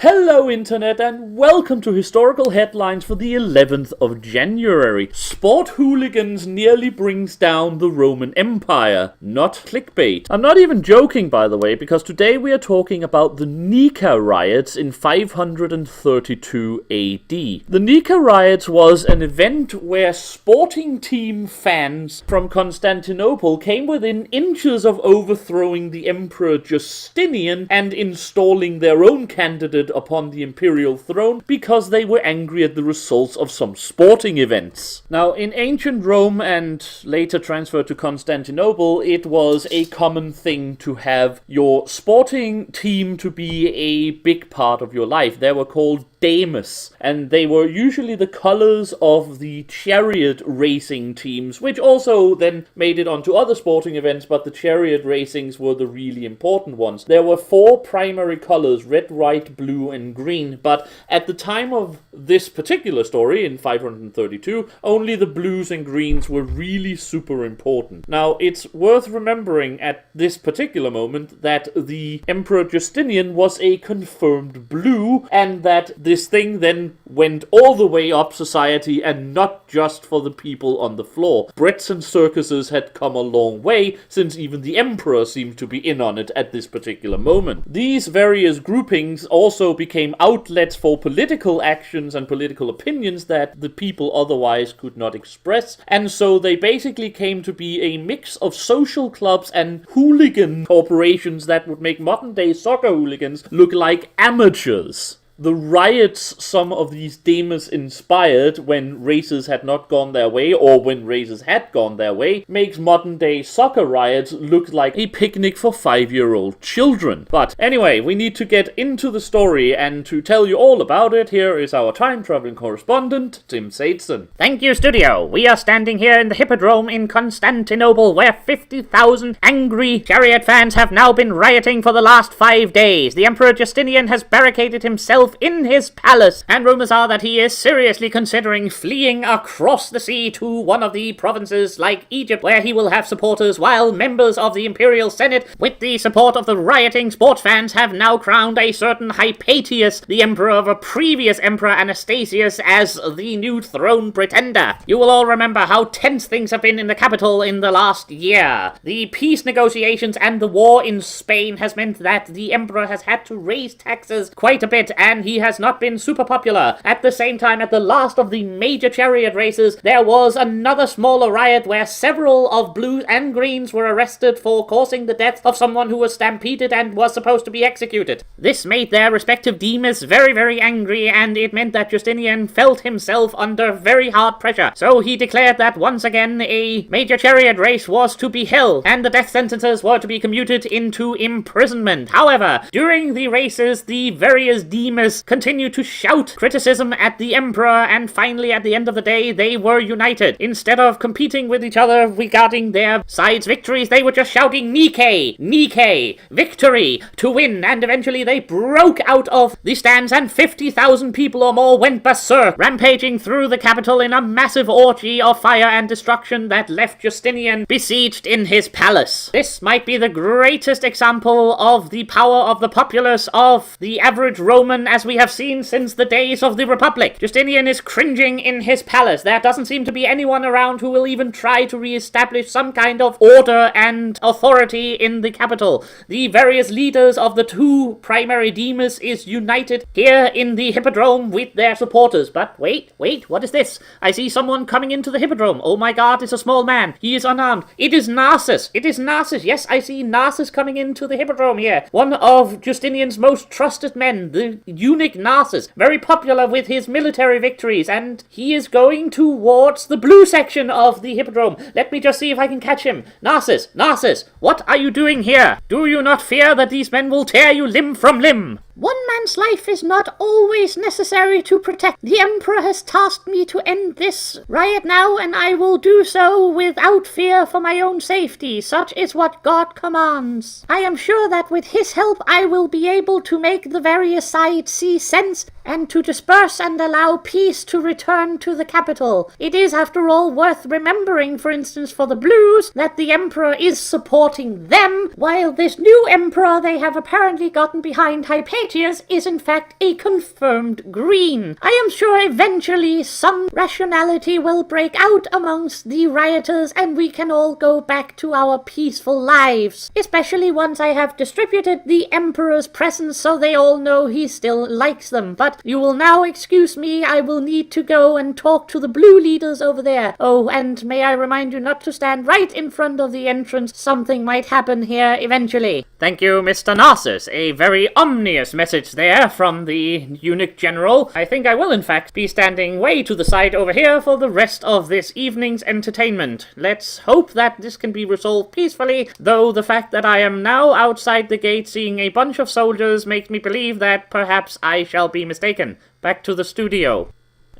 Hello Internet and welcome to Historical Headlines for the 11th of January. Sport hooligans nearly brings down the Roman Empire. Not clickbait. I'm not even joking, by the way, because today we are talking about the Nika riots in 532 AD. The Nika riots was an event where sporting team fans from Constantinople came within inches of overthrowing the Emperor Justinian and installing their own candidate upon the imperial throne because they were angry at the results of some sporting events. Now, in ancient Rome and later transferred to Constantinople, it was a common thing to have your sporting team to be a big part of your life. They were called Demes, and they were usually the colors of the chariot racing teams, which also then made it onto other sporting events, but the chariot racings were the really important ones. There were four primary colors: red, white, blue, and green, but at the time of this particular story, in 532, only the blues and greens were really super important. Now, it's worth remembering at this particular moment that the Emperor Justinian was a confirmed blue, and that this thing then went all the way up society and not just for the people on the floor. Brett's and circuses had come a long way, since even the emperor seemed to be in on it at this particular moment. These various groupings also became outlets for political actions and political opinions that the people otherwise could not express, and so they basically came to be a mix of social clubs and hooligan corporations that would make modern-day soccer hooligans look like amateurs. The riots some of these Demes inspired when races had not gone their way, or when races had gone their way, makes modern-day soccer riots look like a picnic for 5-year-old children. But anyway, we need to get into the story, and to tell you all about it, here is our time-traveling correspondent, Tim Saidson. Thank you, studio. We are standing here in the Hippodrome in Constantinople, where 50,000 angry chariot fans have now been rioting for the last 5 days. The Emperor Justinian has barricaded himself in his palace, and rumors are that he is seriously considering fleeing across the sea to one of the provinces like Egypt, where he will have supporters, while members of the imperial senate, with the support of the rioting sports fans, have now crowned a certain Hypatius, the emperor of a previous emperor Anastasius, as the new throne pretender. You will all remember how tense things have been in the capital in the last year. The peace negotiations and the war in Spain has meant that the emperor has had to raise taxes quite a bit, and he has not been super popular. At the same time, at the last of the major chariot races, there was another smaller riot where several of blues and greens were arrested for causing the death of someone who was stampeded and was supposed to be executed. This made their respective Demes very, very angry, and it meant that Justinian felt himself under very hard pressure. So he declared that once again a major chariot race was to be held, and the death sentences were to be commuted into imprisonment. However, during the races, the various Demes continued to shout criticism at the emperor, and finally at the end of the day they were united. Instead of competing with each other regarding their side's victories, they were just shouting Nike, Nike, victory, to win, and eventually they broke out of the stands and 50,000 people or more went berserk, rampaging through the capital in a massive orgy of fire and destruction that left Justinian besieged in his palace. This might be the greatest example of the power of the populace of the average Roman as we have seen since the days of the Republic. Justinian is cringing in his palace. There doesn't seem to be anyone around who will even try to re-establish some kind of order and authority in the capital. The various leaders of the two primary Demes is united here in the Hippodrome with their supporters. But wait, what is this? I see someone coming into the Hippodrome. Oh my god, it's a small man. He is unarmed. It is Narses. It is Narses. Yes, I see Narses coming into the Hippodrome here. One of Justinian's most trusted men, the eunuch Narses, very popular with his military victories, and he is going towards the blue section of the Hippodrome. Let me just see if I can catch him. Narses, what are you doing here? Do you not fear that these men will tear you limb from limb? One man's life is not always necessary to protect. The Emperor has tasked me to end this riot now, and I will do so without fear for my own safety. Such is what God commands. I am sure that with his help I will be able to make the various sides see sense and to disperse and allow peace to return to the capital. It is, after all, worth remembering, for instance, for the Blues, that the Emperor is supporting them, while this new Emperor they have apparently gotten behind, Hypatius, is in fact a confirmed Green. I am sure eventually some rationality will break out amongst the rioters and we can all go back to our peaceful lives, especially once I have distributed the Emperor's presents so they all know he still likes them. But you will now excuse me, I will need to go and talk to the Blue leaders over there. Oh, and may I remind you not to stand right in front of the entrance. Something might happen here eventually. Thank you, Mr. Narses. A very ominous message there from the eunuch general. I think I will, in fact, be standing way to the side over here for the rest of this evening's entertainment. Let's hope that this can be resolved peacefully, though the fact that I am now outside the gate seeing a bunch of soldiers makes me believe that perhaps I shall be mistaken. Back to the studio.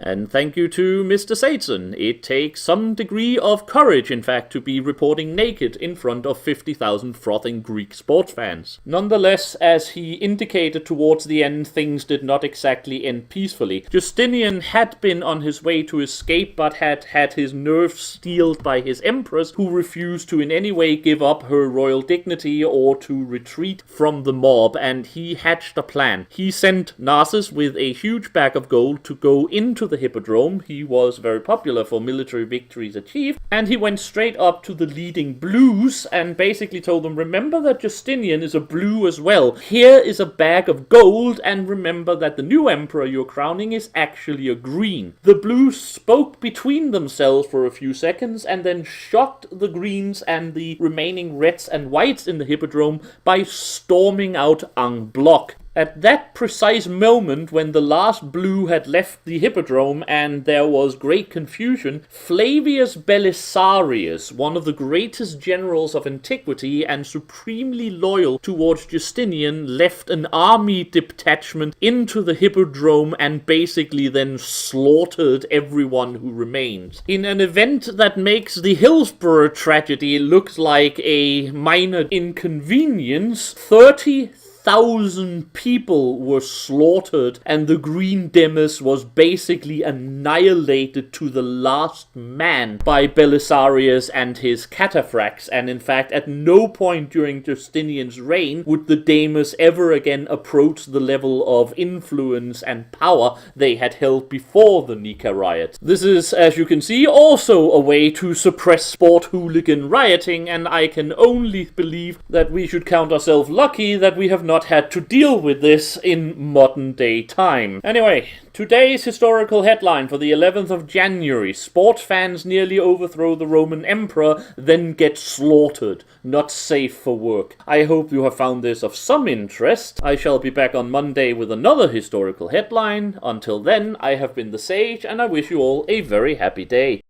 And thank you to Mr. Saidson. It takes some degree of courage, in fact, to be reporting naked in front of 50,000 frothing Greek sports fans. Nonetheless, as he indicated towards the end, things did not exactly end peacefully. Justinian had been on his way to escape, but had had his nerves steeled by his empress, who refused to in any way give up her royal dignity or to retreat from the mob, and he hatched a plan. He sent Narses with a huge bag of gold to go into the Hippodrome. He was very popular for military victories achieved, and he went straight up to the leading Blues and basically told them, remember that Justinian is a Blue as well. Here is a bag of gold, and remember that the new emperor you're crowning is actually a Green. The Blues spoke between themselves for a few seconds and then shocked the Greens and the remaining Reds and Whites in the Hippodrome by storming out en bloc. At that precise moment, when the last Blue had left the Hippodrome and there was great confusion, Flavis Bellisarius, one of the greatest generals of antiquity and supremely loyal towards Justinian, left an army detachment into the Hippodrome and basically then slaughtered everyone who remained. In an event that makes the Hillsborough tragedy look like a minor inconvenience, 30,000 people were slaughtered, and the Green Demes was basically annihilated to the last man by Bellisarius and his cataphracts, and in fact at no point during Justinian's reign would the Demes ever again approach the level of influence and power they had held before the Nika riot. This is, as you can see, also a way to suppress sport hooligan rioting, and I can only believe that we should count ourselves lucky that we have not had to deal with this in modern day time. Anyway, today's historical headline for the 11th of January. Sports fans nearly overthrow the Roman Emperor, then get slaughtered. Not safe for work. I hope you have found this of some interest. I shall be back on Monday with another historical headline. Until then, I have been the Sage, and I wish you all a very happy day.